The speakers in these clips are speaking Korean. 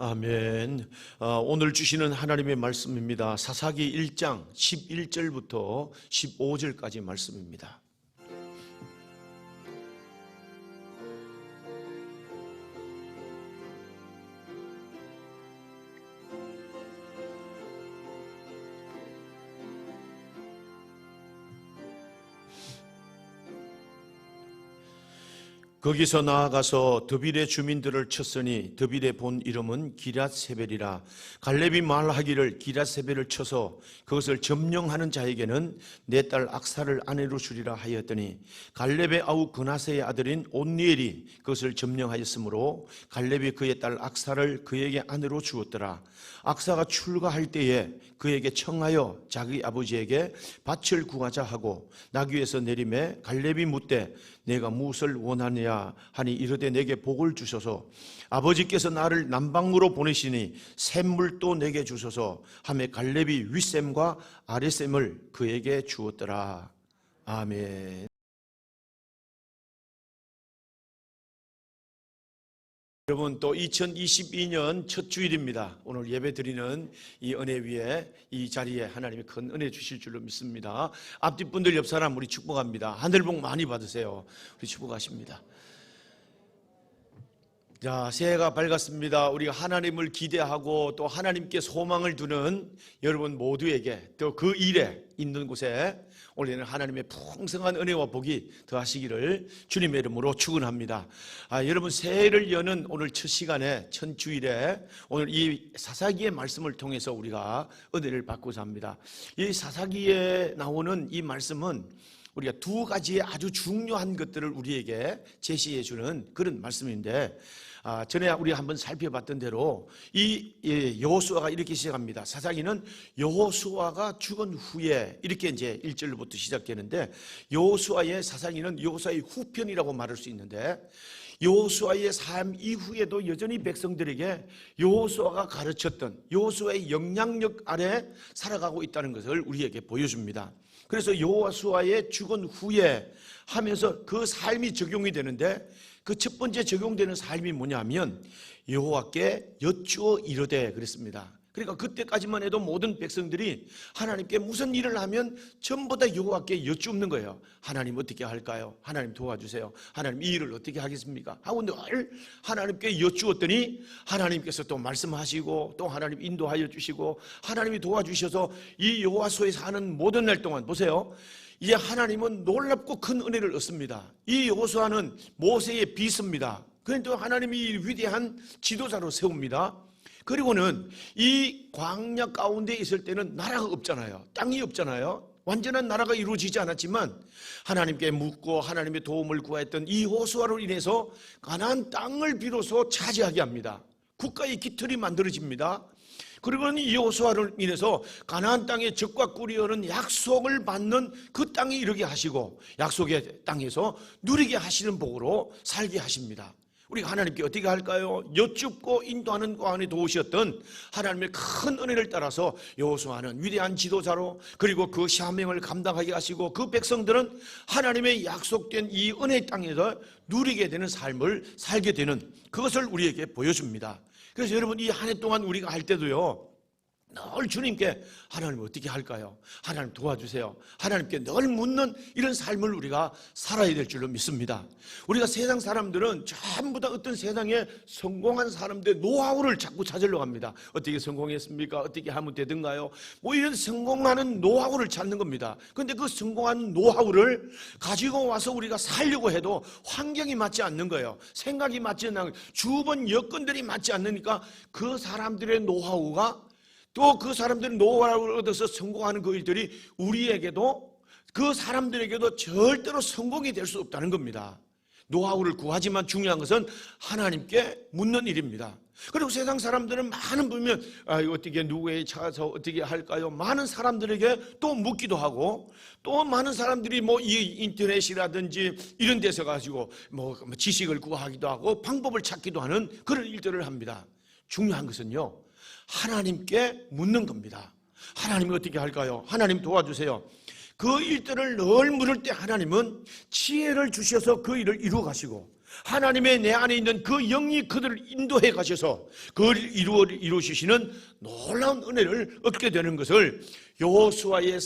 아멘. 오늘 주시는 하나님의 말씀입니다. 사사기 1장 11절부터 15절까지 말씀입니다. 거기서 나아가서 드빌의 주민들을 쳤으니 드빌의 본 이름은 기럇세벨이라. 갈렙이 말하기를 기럇세벨을 쳐서 그것을 점령하는 자에게는 내 딸 악사를 아내로 주리라 하였더니 갈렙의 아우 그나세의 아들인 온니엘이 그것을 점령하였으므로 갈렙이 그의 딸 악사를 그에게 아내로 주었더라. 악사가 출가할 때에 그에게 청하여 자기 아버지에게 밭을 구하자 하고 나귀에서 내림에 갈렙이 묻되 내가 무엇을 원하느냐 하니 이르되 내게 복을 주소서. 아버지께서 나를 남방으로 보내시니 샘물도 내게 주소서 하매 갈렙이 윗샘과 아랫샘을 그에게 주었더라. 아멘. 여러분, 또 2022년 첫 주일입니다. 오늘 예배 드리는 이 은혜 위에 이 자리에 하나님이 큰 은혜 주실 줄로 믿습니다. 앞뒤 분들 옆 사람 우리 축복합니다. 하늘 복 많이 받으세요. 우리 축복하십니다. 자, 새해가 밝았습니다. 우리가 하나님을 기대하고 또 하나님께 소망을 두는 여러분 모두에게 또 그 일에 있는 곳에 올해는 하나님의 풍성한 은혜와 복이 더하시기를 주님의 이름으로 축원합니다. 여러분, 새해를 여는 오늘 첫 시간에 첫 주일에 오늘 이 사사기의 말씀을 통해서 우리가 은혜를 받고자 합니다. 이 사사기에 나오는 이 말씀은 우리가 두 가지의 아주 중요한 것들을 우리에게 제시해 주는 그런 말씀인데, 전에 우리 한번 살펴봤던 대로 이 여호수아가 이렇게 시작합니다. 사사기는 여호수아가 죽은 후에 이렇게 이제 1절부터 시작되는데, 여호수아의 사사기는 여호수아의 후편이라고 말할 수 있는데, 여호수아의 삶 이후에도 여전히 백성들에게 여호수아가 가르쳤던 여호수아의 영향력 아래 살아가고 있다는 것을 우리에게 보여줍니다. 그래서 여호수아의 죽은 후에 하면서 그 삶이 적용이 되는데, 그 첫 번째 적용되는 삶이 뭐냐면 여호와께 여쭈어 이르되 그랬습니다. 그러니까 그때까지만 해도 모든 백성들이 하나님께 무슨 일을 하면 전부 다 여호와께 여쭙는 거예요. 하나님 어떻게 할까요? 하나님 도와주세요. 하나님 이 일을 어떻게 하겠습니까? 하고 늘 하나님께 여쭈었더니 하나님께서 또 말씀하시고 또 하나님 인도하여 주시고 하나님이 도와주셔서 이 여호와서에 사는 모든 날 동안 보세요. 이제 하나님은 놀랍고 큰 은혜를 얻습니다. 이 여호수아는 모세의 비서입니다. 그런데 하나님이 위대한 지도자로 세웁니다. 그리고는 이 광야 가운데 있을 때는 나라가 없잖아요. 땅이 없잖아요. 완전한 나라가 이루어지지 않았지만 하나님께 묻고 하나님의 도움을 구했던 이 여호수아로 인해서 가나안 땅을 비로소 차지하게 합니다. 국가의 기틀이 만들어집니다. 그리고 이 여호수아를 인해서 가나안 땅의 적과 꿀이 흐르는 약속을 받는 그 땅에 이르게 하시고 약속의 땅에서 누리게 하시는 복으로 살게 하십니다. 우리가 하나님께 어떻게 할까요? 여쭙고 인도하는 가운데 도우셨던 하나님의 큰 은혜를 따라서 여호수아는 위대한 지도자로, 그리고 그 사명을 감당하게 하시고 그 백성들은 하나님의 약속된 이 은혜의 땅에서 누리게 되는 삶을 살게 되는 그것을 우리에게 보여줍니다. 그래서 여러분, 이 한 해 동안 우리가 할 때도요, 늘 주님께 하나님 어떻게 할까요? 하나님 도와주세요. 하나님께 늘 묻는 이런 삶을 우리가 살아야 될 줄로 믿습니다. 우리가 세상 사람들은 전부 다 어떤 세상에 성공한 사람들의 노하우를 자꾸 찾으려고 합니다. 어떻게 성공했습니까? 어떻게 하면 되든가요? 뭐 이런 성공하는 노하우를 찾는 겁니다. 그런데 그 성공한 노하우를 가지고 와서 우리가 살려고 해도 환경이 맞지 않는 거예요. 생각이 맞지 않는, 주변 여건들이 맞지 않으니까 그 사람들의 노하우가, 또 그 사람들이 노하우를 얻어서 성공하는 그 일들이 우리에게도 그 사람들에게도 절대로 성공이 될 수 없다는 겁니다. 노하우를 구하지만 중요한 것은 하나님께 묻는 일입니다. 그리고 세상 사람들은 많은 분면 어떻게 누구에 찾아서 어떻게 할까요? 많은 사람들에게 또 묻기도 하고, 또 많은 사람들이 뭐 이 인터넷이라든지 이런 데서 가지고 뭐 지식을 구하기도 하고 방법을 찾기도 하는 그런 일들을 합니다. 중요한 것은요, 하나님께 묻는 겁니다. 하나님이 어떻게 할까요? 하나님 도와주세요. 그 일들을 늘 물을 때 하나님은 지혜를 주셔서 그 일을 이루어 가시고, 하나님의 내 안에 있는 그 영이 그들을 인도해 가셔서 그걸 이루시는 놀라운 은혜를 얻게 되는 것을 여호수아의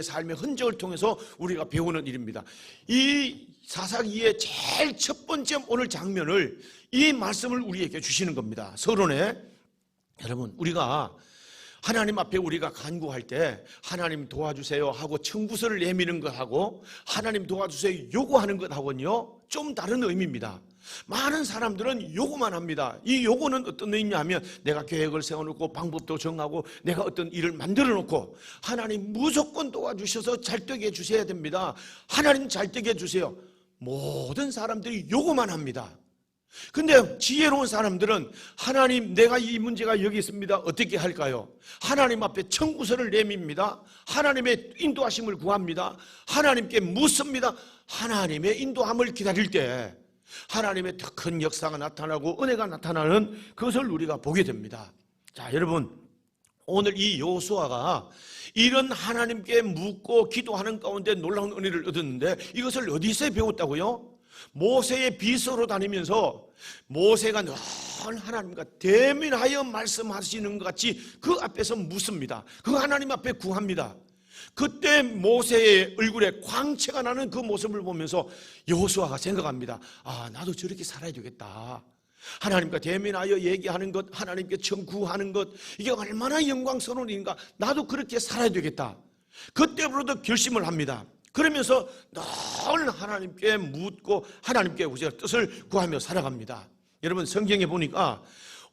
삶의 흔적을 통해서 우리가 배우는 일입니다. 이 사사기의 제일 첫 번째 오늘 장면을, 이 말씀을 우리에게 주시는 겁니다. 서론에. 여러분, 우리가 하나님 앞에 우리가 간구할 때 하나님 도와주세요 하고 청구서를 내미는 것하고 하나님 도와주세요 요구하는 것하고는요 좀 다른 의미입니다. 많은 사람들은 요구만 합니다. 이 요구는 어떤 의미냐 하면 내가 계획을 세워놓고 방법도 정하고 내가 어떤 일을 만들어 놓고 하나님 무조건 도와주셔서 잘 되게 해주셔야 됩니다. 하나님 잘 되게 해주세요. 모든 사람들이 요구만 합니다. 근데 지혜로운 사람들은 하나님, 내가 이 문제가 여기 있습니다. 어떻게 할까요? 하나님 앞에 청구서를 내밉니다. 하나님의 인도하심을 구합니다. 하나님께 묻습니다. 하나님의 인도함을 기다릴 때 하나님의 더 큰 역사가 나타나고 은혜가 나타나는 그것을 우리가 보게 됩니다. 자, 여러분, 오늘 이 여호수아가 이런 하나님께 묻고 기도하는 가운데 놀라운 은혜를 얻었는데 이것을 어디서 배웠다고요? 모세의 비서로 다니면서 모세가 늘 하나님과 대면하여 말씀하시는 것 같이 그 앞에서 묻습니다. 그 하나님 앞에 구합니다. 그때 모세의 얼굴에 광채가 나는 그 모습을 보면서 여호수아가 생각합니다. 아, 나도 저렇게 살아야 되겠다. 하나님과 대면하여 얘기하는 것, 하나님께 청구하는 것, 이게 얼마나 영광스러운 일인가. 나도 그렇게 살아야 되겠다. 그때부터 결심을 합니다. 그러면서 늘 하나님께 묻고 하나님께 우리가 뜻을 구하며 살아갑니다. 여러분, 성경에 보니까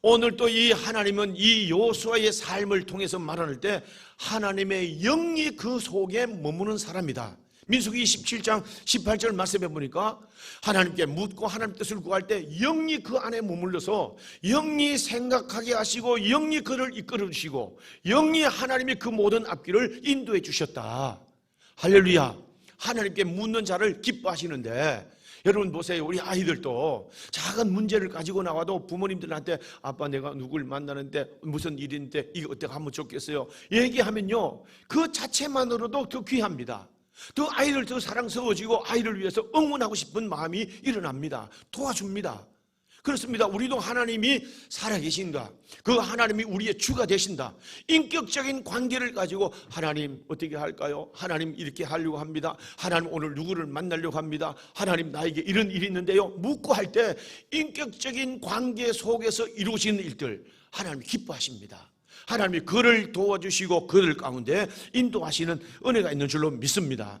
오늘 또 이 하나님은 이 여호수아의 삶을 통해서 말할 때 하나님의 영이 그 속에 머무는 사람이다. 민수기 27장 18절 말씀해 보니까 하나님께 묻고 하나님 뜻을 구할 때 영이 그 안에 머물러서 영이 생각하게 하시고 영이 그를 이끌어 주시고 영이 하나님의 그 모든 앞길을 인도해 주셨다. 할렐루야. 하나님께 묻는 자를 기뻐하시는데, 여러분 보세요. 우리 아이들도 작은 문제를 가지고 나와도 부모님들한테 아빠 내가 누굴 만나는데 무슨 일인데 이거 어떻게 하면 좋겠어요 얘기하면요 그 자체만으로도 더 귀합니다. 더 아이들 더 사랑스러워지고 아이를 위해서 응원하고 싶은 마음이 일어납니다. 도와줍니다. 그렇습니다. 우리도 하나님이 살아계신가, 그 하나님이 우리의 주가 되신다, 인격적인 관계를 가지고 하나님 어떻게 할까요? 하나님 이렇게 하려고 합니다. 하나님 오늘 누구를 만나려고 합니다. 하나님 나에게 이런 일이 있는데요 묻고 할 때 인격적인 관계 속에서 이루어지는 일들 하나님이 기뻐하십니다. 하나님이 그를 도와주시고 그들 가운데 인도하시는 은혜가 있는 줄로 믿습니다.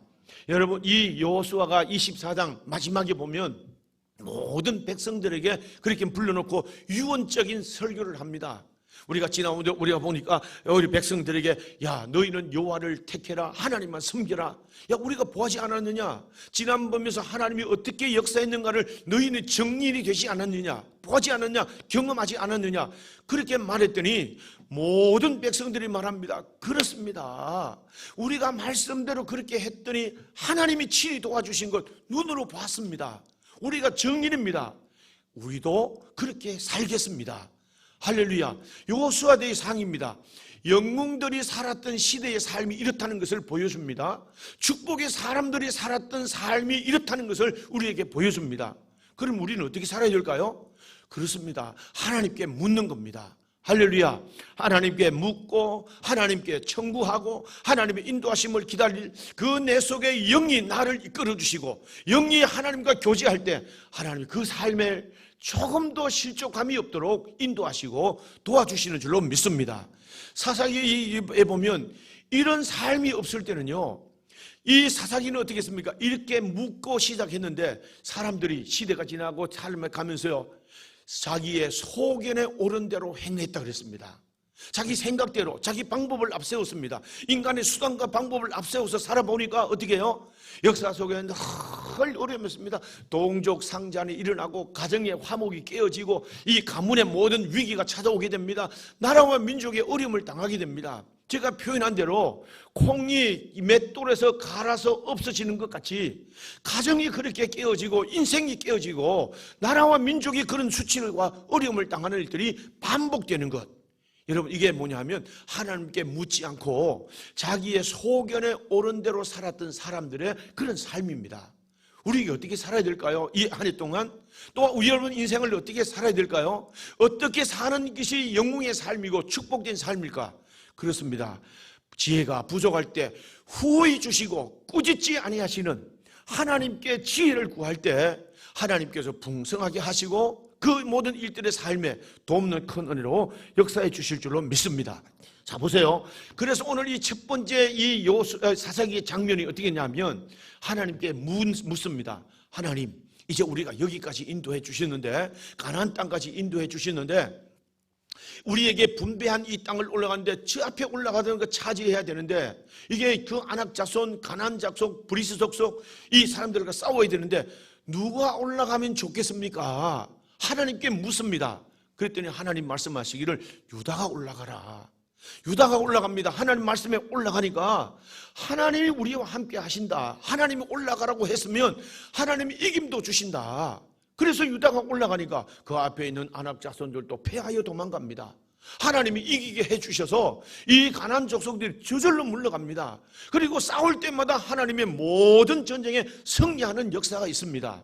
여러분, 이 여호수아가 24장 마지막에 보면 모든 백성들에게 그렇게 불러놓고 유언적인 설교를 합니다. 우리가 지나오는데 우리가 보니까 우리 백성들에게 야 너희는 여호와를 택해라, 하나님만 섬겨라. 야 우리가 보지 않았느냐? 지난번에서 하나님이 어떻게 역사했는가를 너희는 정리이 되지 않았느냐? 보지 않았냐? 경험하지 않았느냐? 그렇게 말했더니 모든 백성들이 말합니다. 그렇습니다. 우리가 말씀대로 그렇게 했더니 하나님이 친히 도와주신 것 눈으로 봤습니다. 우리가 정인입니다. 우리도 그렇게 살겠습니다. 할렐루야. 여호수아대의 상입니다. 영웅들이 살았던 시대의 삶이 이렇다는 것을 보여줍니다. 축복의 사람들이 살았던 삶이 이렇다는 것을 우리에게 보여줍니다. 그럼 우리는 어떻게 살아야 될까요? 그렇습니다. 하나님께 묻는 겁니다. 할렐루야. 하나님께 묻고 하나님께 청구하고 하나님의 인도하심을 기다릴 그 내 속에 영이 나를 이끌어 주시고 영이 하나님과 교제할 때 하나님이 그 삶에 조금 더 실족함이 없도록 인도하시고 도와주시는 줄로 믿습니다. 사사기에 보면 이런 삶이 없을 때는요 이 사사기는 어떻게 했습니까? 이렇게 묻고 시작했는데 사람들이 시대가 지나고 삶에 가면서요 자기의 소견에 옳은 대로 행했다 그랬습니다. 자기 생각대로 자기 방법을 앞세웠습니다. 인간의 수단과 방법을 앞세워서 살아보니까 어떻게 해요? 역사 속에 늘 어려움이었습니다. 동족 상잔이 일어나고 가정의 화목이 깨어지고 이 가문의 모든 위기가 찾아오게 됩니다. 나라와 민족의 어려움을 당하게 됩니다. 제가 표현한 대로 콩이 맷돌에서 갈아서 없어지는 것 같이 가정이 그렇게 깨어지고 인생이 깨어지고 나라와 민족이 그런 수치와 어려움을 당하는 일들이 반복되는 것. 여러분 이게 뭐냐면 하나님께 묻지 않고 자기의 소견에 옳은 대로 살았던 사람들의 그런 삶입니다. 우리가 어떻게 살아야 될까요? 이 한 해 동안 또 여러분 인생을 어떻게 살아야 될까요? 어떻게 사는 것이 영웅의 삶이고 축복된 삶일까? 그렇습니다. 지혜가 부족할 때 후히 주시고 꾸짖지 아니하시는 하나님께 지혜를 구할 때 하나님께서 풍성하게 하시고 그 모든 일들의 삶에 돕는 큰 은혜로 역사해 주실 줄로 믿습니다. 자, 보세요. 그래서 오늘 이 첫 번째 이 사사기의 장면이 어떻게 했냐면 하나님께 묻습니다. 하나님, 이제 우리가 여기까지 인도해 주셨는데, 가나안 땅까지 인도해 주셨는데, 우리에게 분배한 이 땅을 올라가는데 저 앞에 올라가는 거 차지해야 되는데, 이게 그 아낙 자손, 가나안 자손, 브리스 족속 이 사람들과 싸워야 되는데 누가 올라가면 좋겠습니까? 하나님께 묻습니다. 그랬더니 하나님 말씀하시기를 유다가 올라가라. 유다가 올라갑니다. 하나님 말씀에 올라가니까 하나님이 우리와 함께 하신다. 하나님이 올라가라고 했으면 하나님이 이김도 주신다. 그래서 유다가 올라가니까 그 앞에 있는 아낙 자손들도 패하여 도망갑니다. 하나님이 이기게 해주셔서 이 가나안 족속들이 저절로 물러갑니다. 그리고 싸울 때마다 하나님의 모든 전쟁에 승리하는 역사가 있습니다.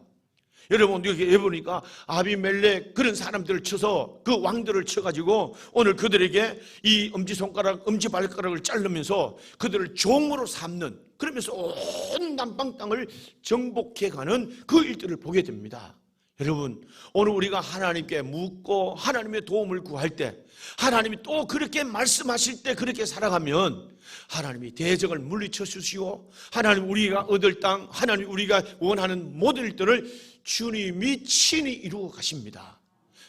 여러분 여기 보니까 아비멜렉 그런 사람들을 쳐서 그 왕들을 쳐가지고 오늘 그들에게 이 엄지손가락 엄지발가락을 자르면서 그들을 종으로 삼는, 그러면서 온 남방 땅을 정복해가는 그 일들을 보게 됩니다. 여러분 오늘 우리가 하나님께 묻고 하나님의 도움을 구할 때, 하나님이 또 그렇게 말씀하실 때 그렇게 살아가면 하나님이 대적을 물리쳐 주시고 하나님 우리가 얻을 땅, 하나님 우리가 원하는 모든 일들을 주님이 친히 이루어 가십니다.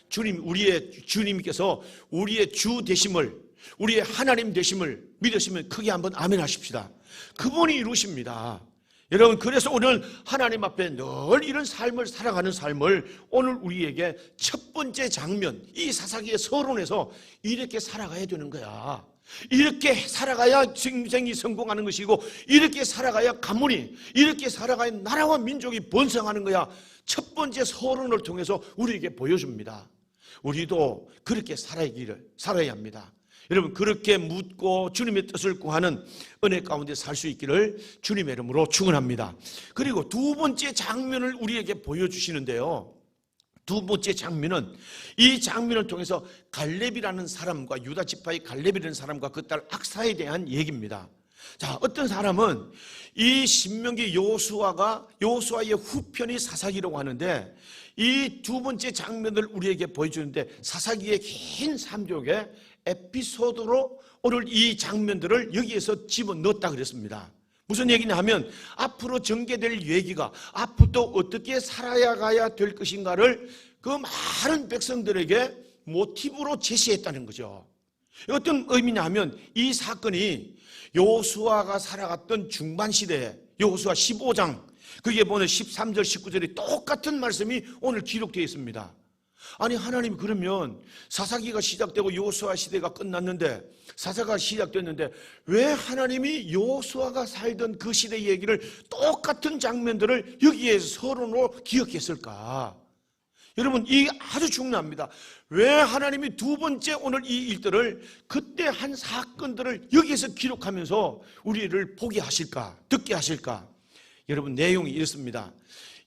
주님께서 우리의 주 되심을, 우리의 하나님 되심을 믿으시면 크게 한번 아멘 하십시다. 그분이 이루십니다. 여러분 그래서 오늘 하나님 앞에 늘 이런 삶을 살아가는 삶을 오늘 우리에게 첫 번째 장면, 이 사사기의 서론에서 이렇게 살아가야 되는 거야. 이렇게 살아가야 인생이 성공하는 것이고, 이렇게 살아가야 가문이, 이렇게 살아가야 나라와 민족이 번성하는 거야. 첫 번째 서론을 통해서 우리에게 보여줍니다. 우리도 그렇게 살아야 합니다. 여러분 그렇게 묻고 주님의 뜻을 구하는 은혜 가운데 살 수 있기를 주님의 이름으로 축원합니다. 그리고 두 번째 장면을 우리에게 보여주시는데요, 두 번째 장면은 이 장면을 통해서 갈렙이라는 사람과 유다 지파의 갈렙이라는 사람과 그 딸 악사에 대한 얘기입니다. 자, 어떤 사람은 이 신명기 여호수아의 후편이 사사기라고 하는데, 이 두 번째 장면을 우리에게 보여주는데 사사기의 긴 3쪽에 에피소드로 오늘 이 장면들을 여기에서 집어넣었다 그랬습니다. 무슨 얘기냐 하면 앞으로 전개될 얘기가 앞으로 어떻게 살아가야 될 것인가를 그 많은 백성들에게 모티브로 제시했다는 거죠. 어떤 의미냐 하면 이 사건이 여호수아가 살아갔던 중반시대에 여호수아 15장 거기에 보면 13절 19절에 똑같은 말씀이 오늘 기록되어 있습니다. 아니 하나님 그러면 사사기가 시작되고 여호수아 시대가 끝났는데, 사사가 시작됐는데 왜 하나님이 여호수아가 살던 그 시대 얘기를 똑같은 장면들을 여기에 서론으로 기억했을까? 여러분 이 아주 중요합니다. 왜 하나님이 두 번째 오늘 이 일들을 그때 한 사건들을 여기에서 기록하면서 우리를 보게 하실까, 듣게 하실까? 여러분 내용이 이렇습니다.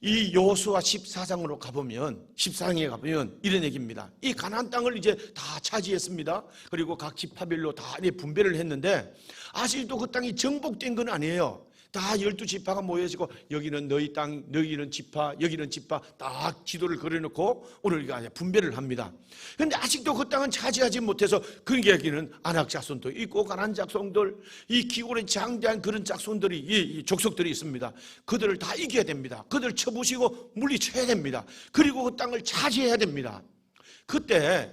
이 여호수아 14장으로 가보면, 14장에 가보면 이런 얘기입니다. 이 가나안 땅을 이제 다 차지했습니다. 그리고 각 지파별로 다 분배를 했는데 아직도 그 땅이 정복된 건 아니에요. 다 12지파가 모여지고 여기는 너희 땅, 여기는 지파, 여기는 지파 딱 지도를 그려놓고 오늘 우리가 분배를 합니다. 그런데 아직도 그 땅은 차지하지 못해서 그 얘기는 아낙 자손도 있고 가나안 자손들, 이 기골에 장대한 그런 자손들이, 이 족속들이 있습니다. 그들을 다 이겨야 됩니다. 그들을 쳐부시고 물리쳐야 됩니다. 그리고 그 땅을 차지해야 됩니다. 그때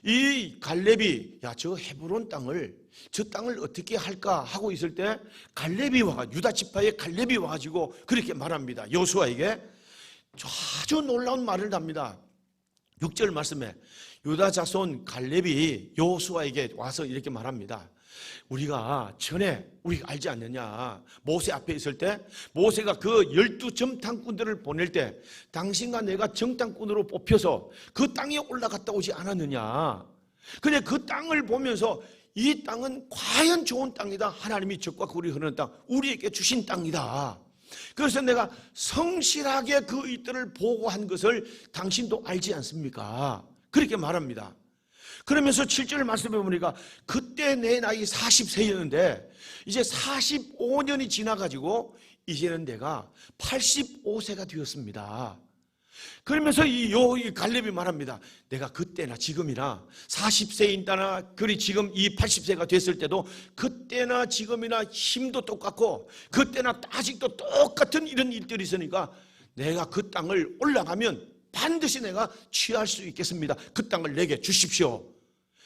이 갈렙이 저 헤브론 땅을, 저 땅을 어떻게 할까 하고 있을 때 갈렙이 유다 지파의 갈렙이 와가지고 그렇게 말합니다. 여호수아에게 아주 놀라운 말을 합니다. 6절 말씀에 유다 자손 갈렙이 여호수아에게 와서 이렇게 말합니다. 우리가 전에 우리가 알지 않느냐, 모세 앞에 있을 때 모세가 그 12정탐꾼들을 보낼 때 당신과 내가 정탐꾼으로 뽑혀서 그 땅에 올라갔다 오지 않았느냐. 근데 그 땅을 보면서 이 땅은 과연 좋은 땅이다, 하나님이 적과 꿀이 흐르는 땅, 우리에게 주신 땅이다. 그래서 내가 성실하게 그 이들을 보고한 것을 당신도 알지 않습니까? 그렇게 말합니다. 그러면서 7절 말씀해 보니까 그때 내 나이 40세였는데 이제 45년이 지나가지고 이제는 내가 85세가 되었습니다. 그러면서 이 갈렙이 말합니다. 내가 그때나 지금이나 40세인다나 그리 지금 이 80세가 됐을 때도 그때나 지금이나 힘도 똑같고 그때나 아직도 똑같은 이런 일들이 있으니까 내가 그 땅을 올라가면 반드시 내가 취할 수 있겠습니다. 그 땅을 내게 주십시오.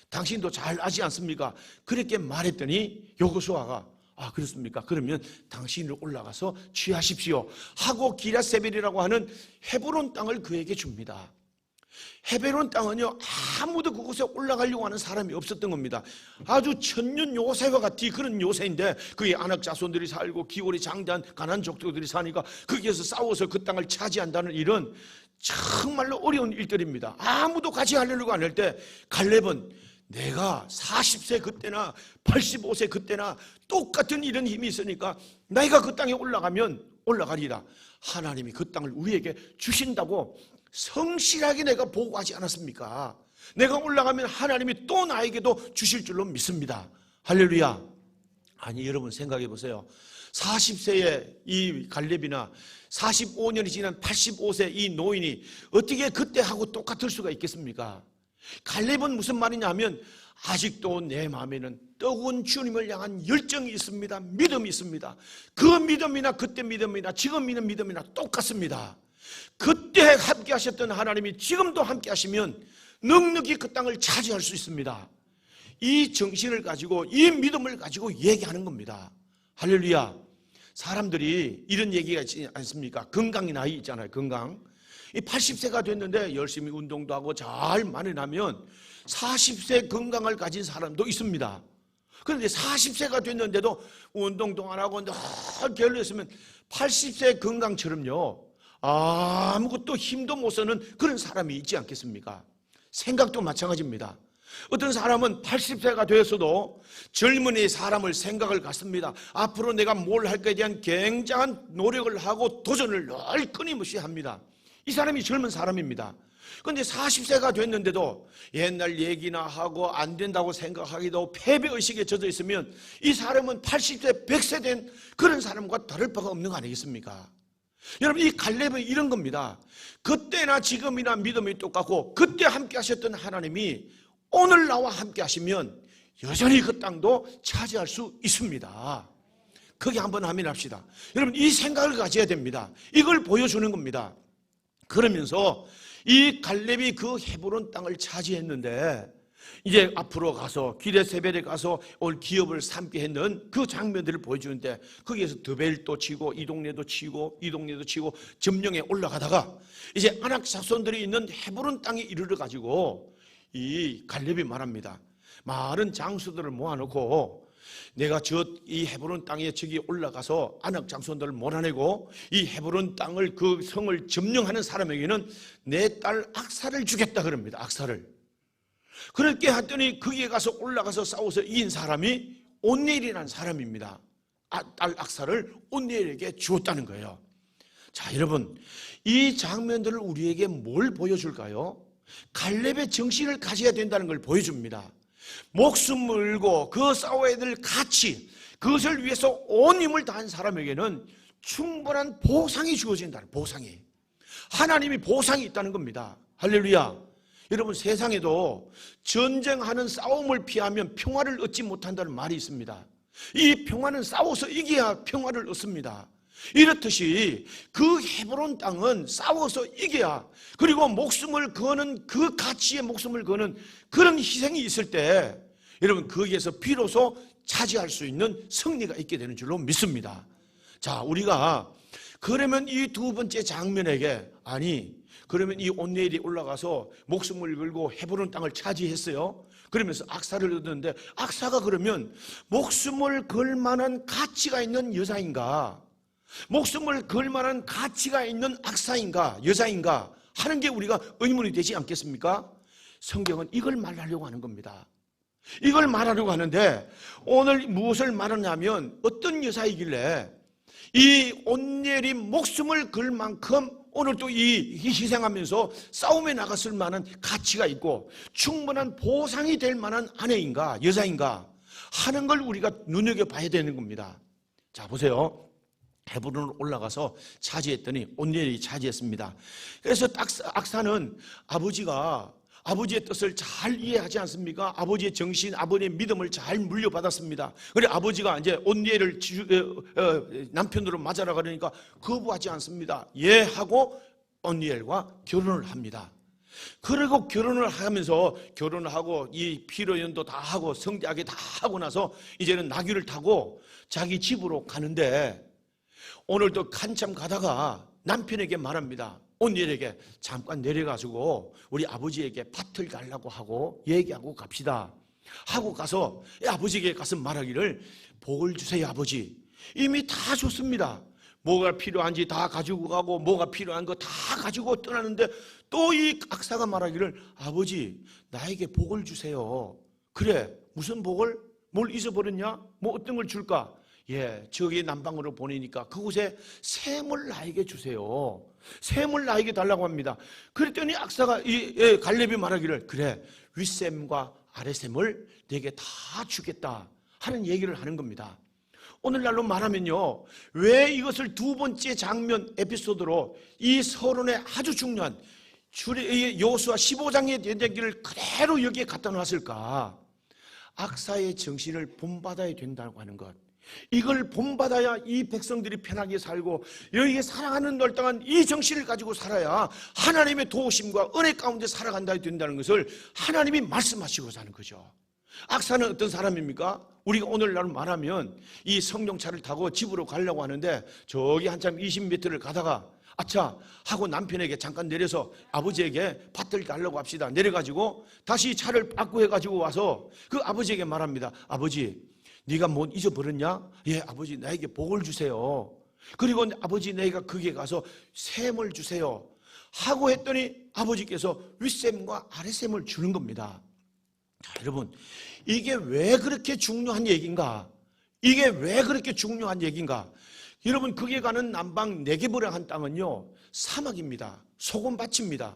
당신도 잘 아지 않습니까? 그렇게 말했더니 여호수아가 그렇습니까? 그러면 당신을 올라가서 취하십시오 하고 기럇세벨이라고 하는 헤브론 땅을 그에게 줍니다. 헤브론 땅은요 아무도 그곳에 올라가려고 하는 사람이 없었던 겁니다. 아주 천년 요새와 같이 그런 요새인데 그게 아낙 자손들이 살고 기골이 장대한 가나안 족속들이 사니까 거기에서 싸워서 그 땅을 차지한다는 일은 정말로 어려운 일들입니다. 아무도 같이 하려고 안 할 때 갈렙은 내가 40세 그때나 85세 그때나 똑같은 이런 힘이 있으니까 내가 그 땅에 올라가면 올라가리라. 하나님이 그 땅을 우리에게 주신다고 성실하게 내가 보고하지 않았습니까? 내가 올라가면 하나님이 또 나에게도 주실 줄로 믿습니다. 할렐루야. 아니 여러분 생각해 보세요. 40세의 이 갈렙이나 45년이 지난 85세 이 노인이 어떻게 그때하고 똑같을 수가 있겠습니까? 갈렙은 무슨 말이냐면 아직도 내 마음에는 뜨거운 주님을 향한 열정이 있습니다. 믿음이 있습니다. 그 믿음이나 그때 믿음이나 지금 있는 믿음이나 똑같습니다. 그때 함께 하셨던 하나님이 지금도 함께 하시면 넉넉히 그 땅을 차지할 수 있습니다. 이 정신을 가지고 이 믿음을 가지고 얘기하는 겁니다. 할렐루야. 사람들이 이런 얘기가 있지 않습니까? 건강이 나이 있잖아요. 건강. 이 80세가 됐는데 열심히 운동도 하고 잘 마련하면 40세 건강을 가진 사람도 있습니다. 그런데 40세가 됐는데도 운동도 안 하고 늘 게을렀으면 80세 건강처럼요 아무것도 힘도 못 쓰는 그런 사람이 있지 않겠습니까? 생각도 마찬가지입니다. 어떤 사람은 80세가 되었어도 젊은이 사람을 생각을 갖습니다. 앞으로 내가 뭘 할 거에 대한 굉장한 노력을 하고 도전을 늘 끊임없이 합니다. 이 사람이 젊은 사람입니다. 그런데 40세가 됐는데도 옛날 얘기나 하고 안 된다고 생각하기도 패배의식에 젖어 있으면 이 사람은 80세, 100세 된 그런 사람과 다를 바가 없는 거 아니겠습니까? 여러분 이 갈렙은 이런 겁니다. 그때나 지금이나 믿음이 똑같고 그때 함께 하셨던 하나님이 오늘 나와 함께 하시면 여전히 그 땅도 차지할 수 있습니다. 거기 한번 아멘합시다. 여러분 이 생각을 가져야 됩니다. 이걸 보여주는 겁니다. 그러면서 이 갈렙이 그 헤브론 땅을 차지했는데 이제 앞으로 가서 기럇세벨에 가서 올 기업을 삼게 했는 그 장면들을 보여주는데 거기에서 드벨도 치고 이 동네도 치고 이 동네도 치고 점령에 올라가다가 이제 아낙 자손들이 있는 헤브론 땅에 이르러 가지고 이 갈렙이 말합니다. 많은 장수들을 모아놓고 내가 이 헤브론 땅에 저기 올라가서 아낙 장손들을 몰아내고 이 헤브론 땅을 그 성을 점령하는 사람에게는 내 딸 악사를 주겠다 그럽니다. 악사를. 그렇게 했더니 거기에 가서 올라가서 싸워서 이긴 사람이 온니엘이라는 사람입니다. 딸 악사를 온니엘에게 주었다는 거예요. 자 여러분 이 장면들을 우리에게 뭘 보여줄까요? 갈렙의 정신을 가져야 된다는 걸 보여줍니다. 목숨을 걸고 그 싸워야 될 가치 그것을 위해서 온 힘을 다한 사람에게는 충분한 보상이 주어진다는 보상이 하나님이 보상이 있다는 겁니다. 할렐루야. 여러분 세상에도 전쟁하는 싸움을 피하면 평화를 얻지 못한다는 말이 있습니다. 이 평화는 싸워서 이겨야 평화를 얻습니다. 이렇듯이 그 헤브론 땅은 싸워서 이겨야 그리고 목숨을 거는 그 가치에 목숨을 거는 그런 희생이 있을 때 여러분 거기에서 비로소 차지할 수 있는 승리가 있게 되는 줄로 믿습니다. 자 우리가 그러면 이 두 번째 장면에게 그러면 이 온니엘이 올라가서 목숨을 걸고 헤브론 땅을 차지했어요. 그러면서 악사를 얻었는데 악사가 그러면 목숨을 걸 만한 가치가 있는 여자인가 목숨을 걸 만한 가치가 있는 악사인가 여자인가 하는 게 우리가 의문이 되지 않겠습니까? 성경은 이걸 말하려고 하는 겁니다. 이걸 말하려고 하는데 오늘 무엇을 말하냐면 어떤 여자이길래 이 온니엘이 목숨을 걸 만큼 오늘 또 이 희생하면서 싸움에 나갔을 만한 가치가 있고 충분한 보상이 될 만한 아내인가 여자인가 하는 걸 우리가 눈여겨봐야 되는 겁니다. 자, 보세요. 헤브론으로 올라가서 차지했더니 온니엘이 차지했습니다. 그래서 악사는 아버지가 아버지의 뜻을 잘 이해하지 않습니까? 아버지의 정신, 아버지의 믿음을 잘 물려받았습니다. 그래 아버지가 이제 온니엘을 남편으로 맞아라 그러니까 거부하지 않습니다. 예 하고 온니엘과 결혼을 합니다. 그리고 결혼을 하면서 결혼을 하고 이 피로연도 다 하고 성대하게 다 하고 나서 이제는 나귀를 타고 자기 집으로 가는데 오늘도 한참 가다가 남편에게 말합니다. 온니엘에게 잠깐 내려가지고 우리 아버지에게 밭을 달라고 하고 얘기하고 갑시다 하고 가서 아버지에게 가서 말하기를 복을 주세요 아버지. 이미 다 줬습니다. 뭐가 필요한지 다 가지고 가고 뭐가 필요한 거 다 가지고 떠나는데 또 이 악사가 말하기를 아버지 나에게 복을 주세요. 그래 무슨 복을? 뭘 잊어버렸냐? 뭐 어떤 걸 줄까? 예, 저기 남방으로 보내니까 그곳에 샘을 나에게 주세요. 샘을 나에게 달라고 합니다. 그랬더니 악사가 갈렙이 말하기를 그래 윗샘과 아래샘을 내게 다 주겠다 하는 얘기를 하는 겁니다. 오늘날로 말하면요, 왜 이것을 두 번째 장면 에피소드로 이 서론에 아주 중요한 여호수아 15장의 얘기를 그대로 여기에 갖다 놨을까? 악사의 정신을 본받아야 된다고 하는 것, 이걸 본받아야 이 백성들이 편하게 살고 여기에 사랑하는 널땅한 이 정신을 가지고 살아야 하나님의 도우심과 은혜 가운데 살아간다 된다는 것을 하나님이 말씀하시고자 하는 거죠. 악사는 어떤 사람입니까? 우리가 오늘날 말하면 이 성령차를 타고 집으로 가려고 하는데 저기 한참 20m를 가다가 아차 하고 남편에게 잠깐 내려서 아버지에게 밭을 달라고 합시다. 내려가지고 다시 차를 바꾸해가지고 와서 그 아버지에게 말합니다. 아버지 네가 뭐 잊어버렸냐? 예 아버지 나에게 복을 주세요. 그리고 아버지 내가 거기에 가서 샘을 주세요 하고 했더니 아버지께서 윗샘과 아래샘을 주는 겁니다. 자, 여러분 이게 왜 그렇게 중요한 얘기인가? 이게 왜 그렇게 중요한 얘기인가? 여러분 거기에 가는 남방 네게보라 한 땅은요 사막입니다. 소금밭입니다.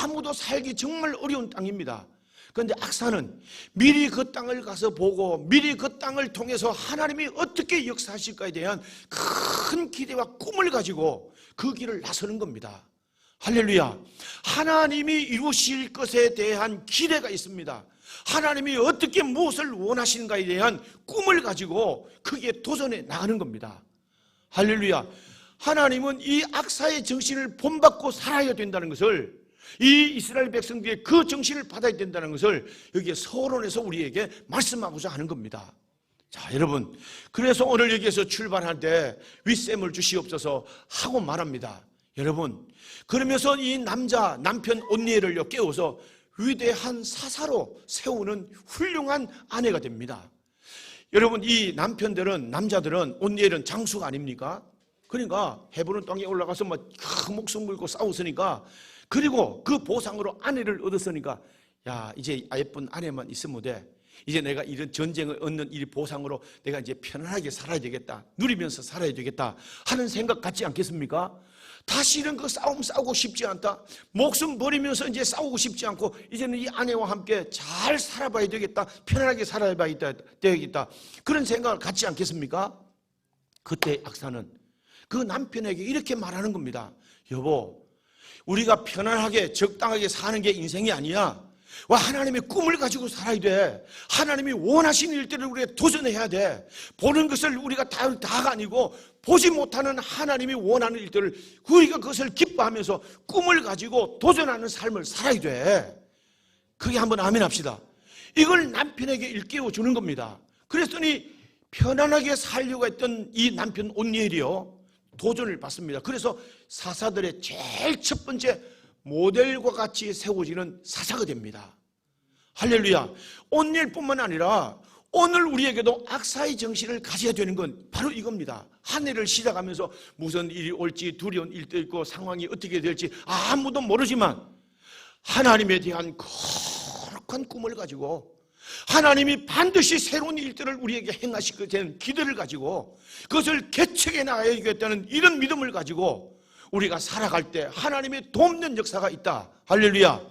아무도 살기 정말 어려운 땅입니다. 그런데 악사는 미리 그 땅을 가서 보고 미리 그 땅을 통해서 하나님이 어떻게 역사하실까에 대한 큰 기대와 꿈을 가지고 그 길을 나서는 겁니다. 할렐루야. 하나님이 이루실 것에 대한 기대가 있습니다. 하나님이 어떻게 무엇을 원하시는가에 대한 꿈을 가지고 거기에 도전해 나가는 겁니다. 할렐루야. 하나님은 이 악사의 정신을 본받고 살아야 된다는 것을, 이 이스라엘 백성들의 그 정신을 받아야 된다는 것을 여기에 서론에서 우리에게 말씀하고자 하는 겁니다. 자, 여러분, 그래서 오늘 여기에서 출발할 때 윗샘을 주시옵소서 하고 말합니다. 여러분, 그러면서 이 남편 온니엘을 깨워서 위대한 사사로 세우는 훌륭한 아내가 됩니다. 여러분, 이 남자들은 온니엘은 장수가 아닙니까? 그러니까 헤브론 땅에 올라가서 막 큰 목숨 걸고 싸웠으니까, 그리고 그 보상으로 아내를 얻었으니까 야 이제 예쁜 아내만 있으면 돼. 이제 내가 이런 전쟁을 얻는 이 보상으로 내가 이제 편안하게 살아야 되겠다, 누리면서 살아야 되겠다 하는 생각 같지 않겠습니까? 다시는 그 싸움 싸우고 싶지 않다, 목숨 버리면서 이제 싸우고 싶지 않고 이제는 이 아내와 함께 잘 살아봐야 되겠다, 편안하게 살아봐야 되겠다, 그런 생각을 갖지 않겠습니까? 그때 악사는 그 남편에게 이렇게 말하는 겁니다. 여보, 우리가 편안하게 적당하게 사는 게 인생이 아니야. 와, 하나님의 꿈을 가지고 살아야 돼. 하나님이 원하시는 일들을 우리가 도전해야 돼. 보는 것을 우리가 다가 아니고 보지 못하는 하나님이 원하는 일들을 우리가 그것을 기뻐하면서 꿈을 가지고 도전하는 삶을 살아야 돼. 그게 한번 아멘 합시다. 이걸 남편에게 일깨워 주는 겁니다. 그랬더니 편안하게 살려고 했던 이 남편 온니엘이요 도전을 받습니다. 그래서 사사들의 제일 첫 번째 모델과 같이 세워지는 사사가 됩니다. 할렐루야. 온니엘뿐만 아니라 오늘 우리에게도 악사의 정신을 가져야 되는 건 바로 이겁니다. 한 해를 시작하면서 무슨 일이 올지 두려운 일도 있고 상황이 어떻게 될지 아무도 모르지만 하나님에 대한 거룩한 꿈을 가지고 하나님이 반드시 새로운 일들을 우리에게 행하시게 되는 기대를 가지고 그것을 개척해 나가야겠다는 이런 믿음을 가지고 우리가 살아갈 때 하나님의 돕는 역사가 있다. 할렐루야.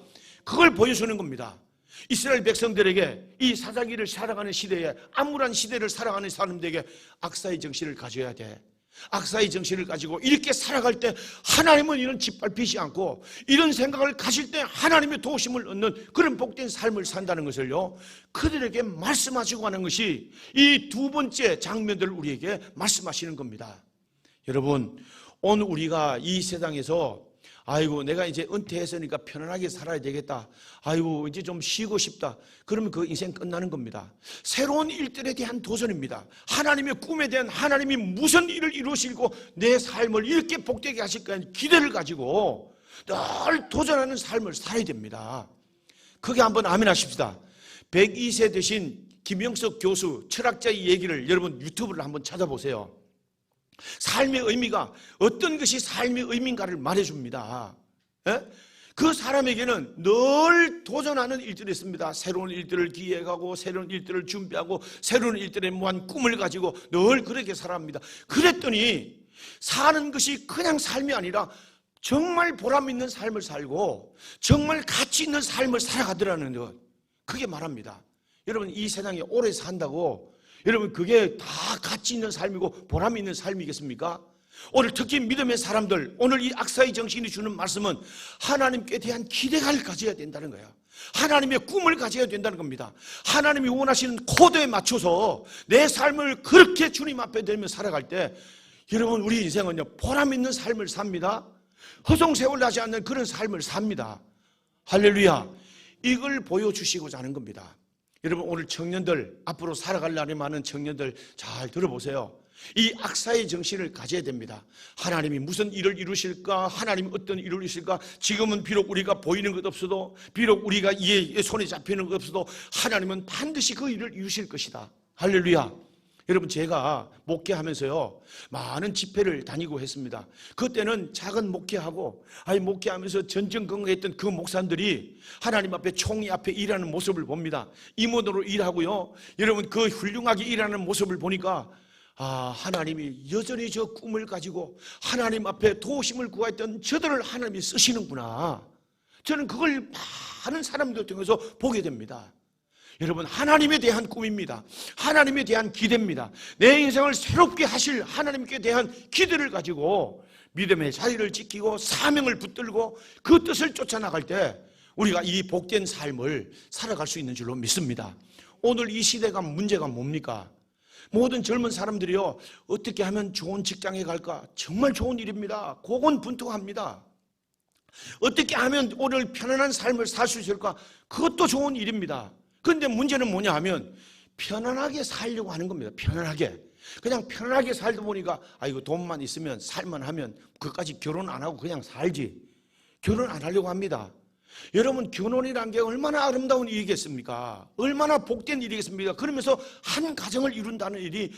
그걸 보여주는 겁니다. 이스라엘 백성들에게 이 사사기를 살아가는 시대에, 암울한 시대를 살아가는 사람들에게 악사의 정신을 가져야 돼. 악사의 정신을 가지고 이렇게 살아갈 때 하나님은 이런 짓밟히지 않고 이런 생각을 가질 때 하나님의 도우심을 얻는 그런 복된 삶을 산다는 것을요, 그들에게 말씀하시고 하는 것이 이 두 번째 장면들을 우리에게 말씀하시는 겁니다. 여러분, 오늘 우리가 이 세상에서 아이고 내가 이제 은퇴했으니까 편안하게 살아야 되겠다, 아이고 이제 좀 쉬고 싶다, 그러면 그 인생 끝나는 겁니다. 새로운 일들에 대한 도전입니다. 하나님의 꿈에 대한, 하나님이 무슨 일을 이루시고 내 삶을 이렇게 복되게 하실까 하는 기대를 가지고 늘 도전하는 삶을 살아야 됩니다. 그게 한번 아멘 하십시다. 102세 되신 김영석 교수, 철학자의 얘기를 여러분 유튜브를 한번 찾아보세요. 삶의 의미가 어떤 것이 삶의 의미인가를 말해줍니다. 예? 그 사람에게는 늘 도전하는 일들이 있습니다. 새로운 일들을 기획하고 새로운 일들을 준비하고 새로운 일들에 무한 꿈을 가지고 늘 그렇게 살아갑니다. 그랬더니 사는 것이 그냥 삶이 아니라 정말 보람 있는 삶을 살고 정말 가치 있는 삶을 살아가더라는 것, 그게 말합니다. 여러분, 이 세상에 오래 산다고 여러분 그게 다 가치 있는 삶이고 보람 있는 삶이겠습니까? 오늘 특히 믿음의 사람들, 오늘 이 악사의 정신이 주는 말씀은 하나님께 대한 기대를 가져야 된다는 거예요. 하나님의 꿈을 가져야 된다는 겁니다. 하나님이 원하시는 코드에 맞춰서 내 삶을 그렇게 주님 앞에 들며 살아갈 때 여러분 우리 인생은요 보람 있는 삶을 삽니다. 허송세월나지 않는 그런 삶을 삽니다. 할렐루야. 이걸 보여주시고자 하는 겁니다. 여러분 오늘 청년들, 앞으로 살아갈 날이 많은 청년들 잘 들어보세요. 이 악사의 정신을 가져야 됩니다. 하나님이 무슨 일을 이루실까? 하나님이 어떤 일을 이루실까? 지금은 비록 우리가 보이는 것 없어도, 비록 우리가 이의 손에 잡히는 것 없어도 하나님은 반드시 그 일을 이루실 것이다. 할렐루야. 여러분 제가 목회하면서요 많은 집회를 다니고 했습니다. 그때는 작은 목회하고 목회하면서 전전긍긍했던 그 목사님들이 하나님 앞에 총리 앞에 일하는 모습을 봅니다. 임원으로 일하고요, 여러분 그 훌륭하게 일하는 모습을 보니까 하나님이 여전히 저 꿈을 가지고 하나님 앞에 도우심을 구했던 저들을 하나님이 쓰시는구나. 저는 그걸 많은 사람들 통해서 보게 됩니다. 여러분 하나님에 대한 꿈입니다. 하나님에 대한 기대입니다. 내 인생을 새롭게 하실 하나님께 대한 기대를 가지고 믿음의 자리를 지키고 사명을 붙들고 그 뜻을 쫓아나갈 때 우리가 이 복된 삶을 살아갈 수 있는 줄로 믿습니다. 오늘 이 시대가 문제가 뭡니까? 모든 젊은 사람들이요 어떻게 하면 좋은 직장에 갈까? 정말 좋은 일입니다. 고군분투합니다. 어떻게 하면 오늘 편안한 삶을 살 수 있을까? 그것도 좋은 일입니다. 그런데 문제는 뭐냐 하면 편안하게 살려고 하는 겁니다. 편안하게. 그냥 편안하게 살다 보니까 이거 돈만 있으면 살만 하면 그까지 결혼 안 하고 그냥 살지. 결혼 안 하려고 합니다. 여러분 결혼이란 게 얼마나 아름다운 일이겠습니까? 얼마나 복된 일이겠습니까? 그러면서 한 가정을 이룬다는 일이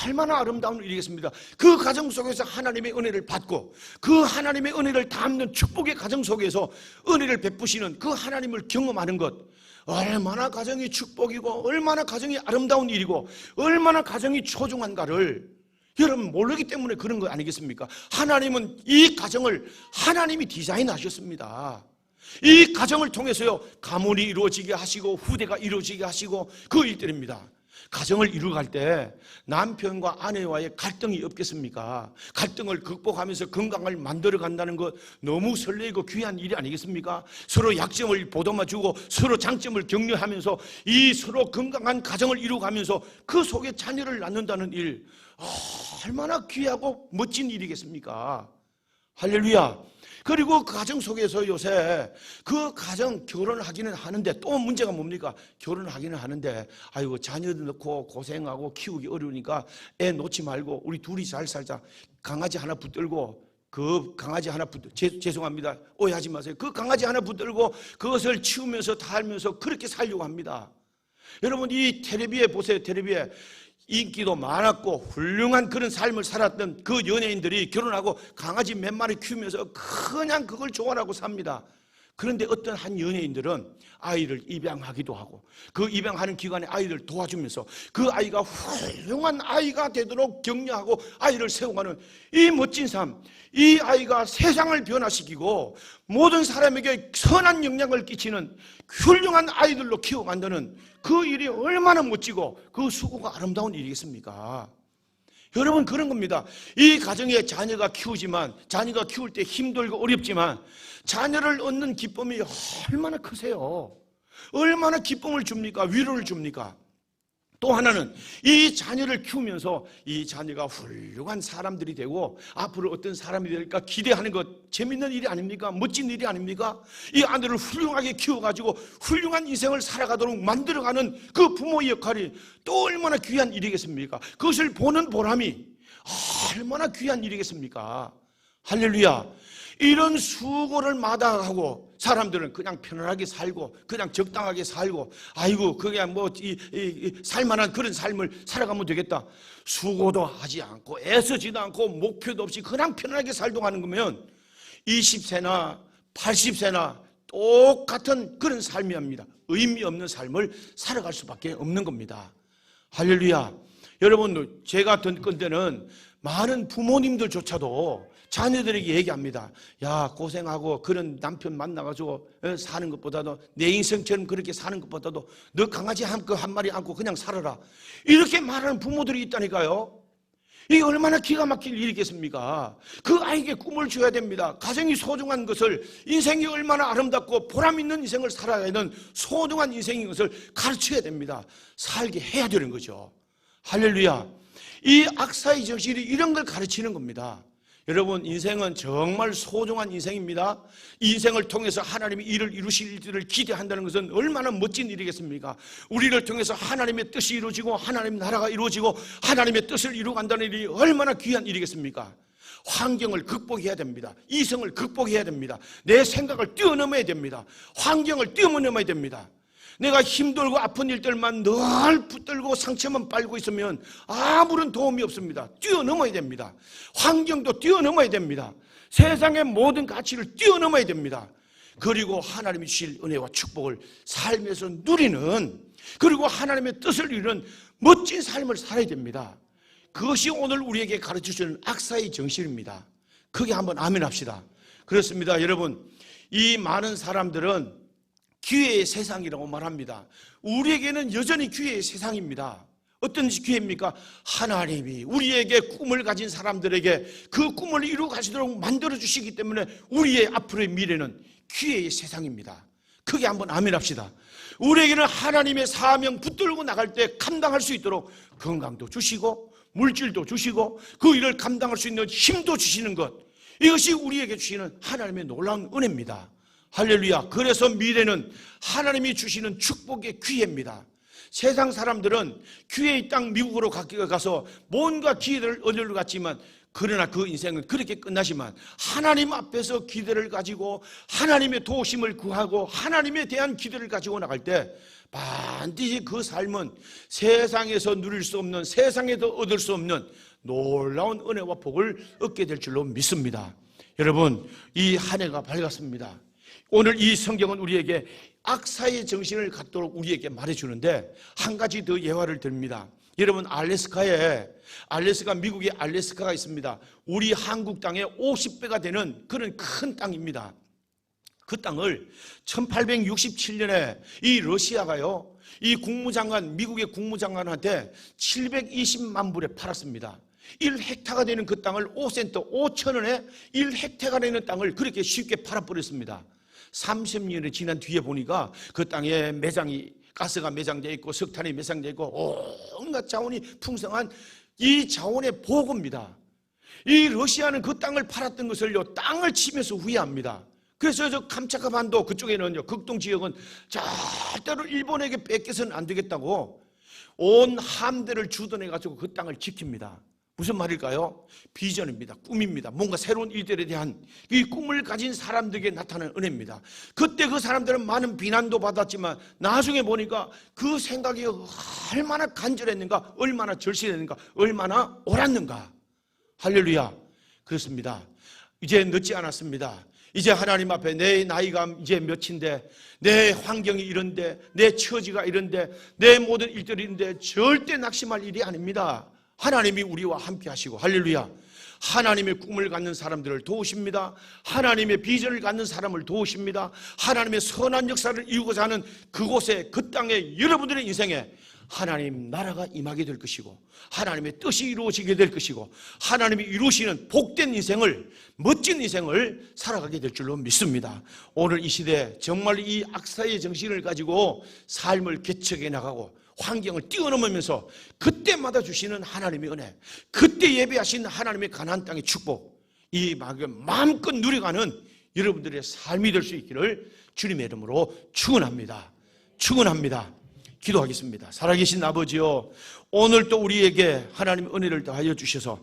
얼마나 아름다운 일이겠습니까? 그 가정 속에서 하나님의 은혜를 받고 그 하나님의 은혜를 담는 축복의 가정 속에서 은혜를 베푸시는 그 하나님을 경험하는 것, 얼마나 가정이 축복이고 얼마나 가정이 아름다운 일이고 얼마나 가정이 소중한가를 여러분 모르기 때문에 그런 거 아니겠습니까? 하나님은 이 가정을 하나님이 디자인하셨습니다. 이 가정을 통해서요 가문이 이루어지게 하시고 후대가 이루어지게 하시고 그 일들입니다. 가정을 이루어갈 때 남편과 아내와의 갈등이 없겠습니까? 갈등을 극복하면서 건강을 만들어 간다는 것 너무 설레고 귀한 일이 아니겠습니까? 서로 약점을 보듬어주고 서로 장점을 격려하면서 이 서로 건강한 가정을 이루어가면서 그 속에 자녀를 낳는다는 일, 얼마나 귀하고 멋진 일이겠습니까? 할렐루야. 그리고 그 가정 속에서 요새 그 가정 결혼하기는 하는데 또 문제가 뭡니까? 결혼하기는 하는데 자녀도 넣고 고생하고 키우기 어려우니까 애 놓지 말고 우리 둘이 잘 살자. 강아지 하나 붙들고 죄송합니다. 오해하지 마세요. 그 강아지 하나 붙들고 그것을 치우면서 달면서 그렇게 살려고 합니다. 여러분 이 텔레비에 보세요. 텔레비에 인기도 많았고 훌륭한 그런 삶을 살았던 그 연예인들이 결혼하고 강아지 몇 마리 키우면서 그냥 그걸 좋아하고 삽니다. 그런데 어떤 한 연예인들은 아이를 입양하기도 하고 그 입양하는 기간에 아이를 도와주면서 그 아이가 훌륭한 아이가 되도록 격려하고 아이를 세워가는 이 멋진 삶, 이 아이가 세상을 변화시키고 모든 사람에게 선한 영향을 끼치는 훌륭한 아이들로 키워 만드는 그 일이 얼마나 멋지고 그 수고가 아름다운 일이겠습니까? 여러분, 그런 겁니다. 이 가정에 자녀가 키울 때 힘들고 어렵지만 자녀를 얻는 기쁨이 얼마나 크세요. 얼마나 기쁨을 줍니까? 위로를 줍니까? 또 하나는 이 자녀를 키우면서 이 자녀가 훌륭한 사람들이 되고 앞으로 어떤 사람이 될까 기대하는 것, 재밌는 일이 아닙니까? 멋진 일이 아닙니까? 이 아들을 훌륭하게 키워가지고 훌륭한 인생을 살아가도록 만들어가는 그 부모의 역할이 또 얼마나 귀한 일이겠습니까? 그것을 보는 보람이 얼마나 귀한 일이겠습니까? 할렐루야. 이런 수고를 마다하고 사람들은 그냥 편안하게 살고 그냥 적당하게 살고 아이고 그게 뭐 살만한 그런 삶을 살아가면 되겠다. 수고도 하지 않고 애쓰지도 않고 목표도 없이 그냥 편안하게 살동하는 거면 20세나 80세나 똑같은 그런 삶이 합니다. 의미 없는 삶을 살아갈 수밖에 없는 겁니다. 할렐루야. 여러분, 제가 듣건 때는 많은 부모님들조차도 자녀들에게 얘기합니다. 야, 고생하고 그런 남편 만나가지고 사는 것보다도 내 인생처럼 그렇게 사는 것보다도 너 강아지 한 마리 안고 그냥 살아라. 이렇게 말하는 부모들이 있다니까요. 이게 얼마나 기가 막힐 일이겠습니까? 그 아이에게 꿈을 줘야 됩니다. 가정이 소중한 것을, 인생이 얼마나 아름답고 보람 있는 인생을 살아야 하는 소중한 인생인 것을 가르쳐야 됩니다. 살게 해야 되는 거죠. 할렐루야. 이 악사의 정신이 이런 걸 가르치는 겁니다. 여러분, 인생은 정말 소중한 인생입니다. 이 인생을 통해서 하나님이 일을 이루실 일을 기대한다는 것은 얼마나 멋진 일이겠습니까? 우리를 통해서 하나님의 뜻이 이루어지고 하나님 나라가 이루어지고 하나님의 뜻을 이루어간다는 일이 얼마나 귀한 일이겠습니까? 환경을 극복해야 됩니다. 이성을 극복해야 됩니다. 내 생각을 뛰어넘어야 됩니다. 환경을 뛰어넘어야 됩니다. 내가 힘들고 아픈 일들만 늘 붙들고 상처만 빨고 있으면 아무런 도움이 없습니다. 뛰어넘어야 됩니다. 환경도 뛰어넘어야 됩니다. 세상의 모든 가치를 뛰어넘어야 됩니다. 그리고 하나님이 주실 은혜와 축복을 삶에서 누리는, 그리고 하나님의 뜻을 이루는 멋진 삶을 살아야 됩니다. 그것이 오늘 우리에게 가르쳐주는 악사의 정신입니다. 크게 한번 아멘 합시다. 그렇습니다. 여러분, 이 많은 사람들은 기회의 세상이라고 말합니다. 우리에게는 여전히 기회의 세상입니다. 어떤 기회입니까? 하나님이 우리에게 꿈을 가진 사람들에게 그 꿈을 이루어 가시도록 만들어 주시기 때문에 우리의 앞으로의 미래는 기회의 세상입니다. 크게 한번 아멘 합시다. 우리에게는 하나님의 사명 붙들고 나갈 때 감당할 수 있도록 건강도 주시고 물질도 주시고 그 일을 감당할 수 있는 힘도 주시는 것, 이것이 우리에게 주시는 하나님의 놀라운 은혜입니다. 할렐루야. 그래서 미래는 하나님이 주시는 축복의 기회입니다. 세상 사람들은 기회의 땅 미국으로 가서 뭔가 기회를 얻으려 갔지만, 그러나 그 인생은 그렇게 끝나지만 하나님 앞에서 기대를 가지고 하나님의 도우심을 구하고 하나님에 대한 기대를 가지고 나갈 때 반드시 그 삶은 세상에서 누릴 수 없는, 세상에도 얻을 수 없는 놀라운 은혜와 복을 얻게 될 줄로 믿습니다. 여러분, 이 한 해가 밝았습니다. 오늘 이 성경은 우리에게 악사의 정신을 갖도록 우리에게 말해주는데 한 가지 더 예화를 드립니다. 여러분, 미국의 알래스카가 있습니다. 우리 한국 땅의 50배가 되는 그런 큰 땅입니다. 그 땅을 1867년에 이 러시아가요, 이 미국의 국무장관한테 720만 불에 팔았습니다. 1헥타가 되는 그 땅을 5센트, 5,000원에 1헥타가 되는 땅을 그렇게 쉽게 팔아버렸습니다. 30년이 지난 뒤에 보니까 그 땅에 가스가 매장되어 있고 석탄이 매장되어 있고 온갖 자원이 풍성한 이 자원의 보고입니다. 이 러시아는 그 땅을 팔았던 것을요, 땅을 치면서 후회합니다. 그래서 저 감차카 반도 그쪽에는요, 극동 지역은 절대로 일본에게 뺏겨서는 안 되겠다고 온 함대를 주둔해 가지고 그 땅을 지킵니다. 무슨 말일까요? 비전입니다. 꿈입니다. 뭔가 새로운 일들에 대한 이 꿈을 가진 사람들에게 나타나는 은혜입니다. 그때 그 사람들은 많은 비난도 받았지만 나중에 보니까 그 생각이 얼마나 간절했는가, 얼마나 절실했는가, 얼마나 옳았는가. 할렐루야. 그렇습니다. 이제 늦지 않았습니다. 이제 하나님 앞에 내 나이가 이제 몇인데, 내 환경이 이런데, 내 처지가 이런데, 내 모든 일들이 이런데 절대 낙심할 일이 아닙니다. 하나님이 우리와 함께 하시고, 할렐루야. 하나님의 꿈을 갖는 사람들을 도우십니다. 하나님의 비전을 갖는 사람을 도우십니다. 하나님의 선한 역사를 이루고자 하는 그곳에, 그 땅에, 여러분들의 인생에 하나님 나라가 임하게 될 것이고, 하나님의 뜻이 이루어지게 될 것이고, 하나님이 이루시는 복된 인생을, 멋진 인생을 살아가게 될 줄로 믿습니다. 오늘 이 시대 정말 이 악사의 정신을 가지고 삶을 개척해 나가고 환경을 뛰어넘으면서 그때마다 주시는 하나님의 은혜, 그때 예배하신 하나님의 가나안 땅의 축복, 이 마음껏 누려가는 여러분들의 삶이 될 수 있기를 주님의 이름으로 축원합니다. 축원합니다. 기도하겠습니다. 살아계신 아버지요, 오늘 또 우리에게 하나님의 은혜를 더하여 주셔서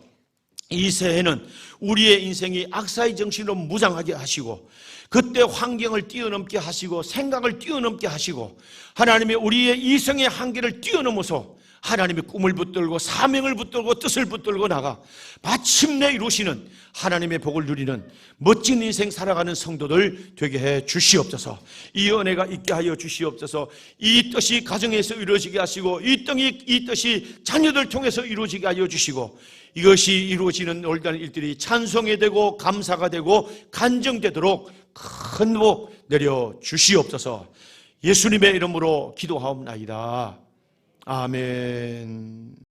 이 새해는 우리의 인생이 악사의 정신으로 무장하게 하시고, 그때 환경을 뛰어넘게 하시고, 생각을 뛰어넘게 하시고, 하나님의 우리의 이성의 한계를 뛰어넘어서 하나님의 꿈을 붙들고 사명을 붙들고 뜻을 붙들고 나가 마침내 이루시는 하나님의 복을 누리는 멋진 인생 살아가는 성도들 되게 해 주시옵소서. 이 은혜가 있게 하여 주시옵소서. 이 뜻이 가정에서 이루어지게 하시고, 이 뜻이 자녀들 통해서 이루어지게 하여 주시고, 이것이 이루어지는 올바른 일들이 찬송이 되고 감사가 되고 간정되도록 큰 복 내려 주시옵소서. 예수님의 이름으로 기도하옵나이다. 아멘.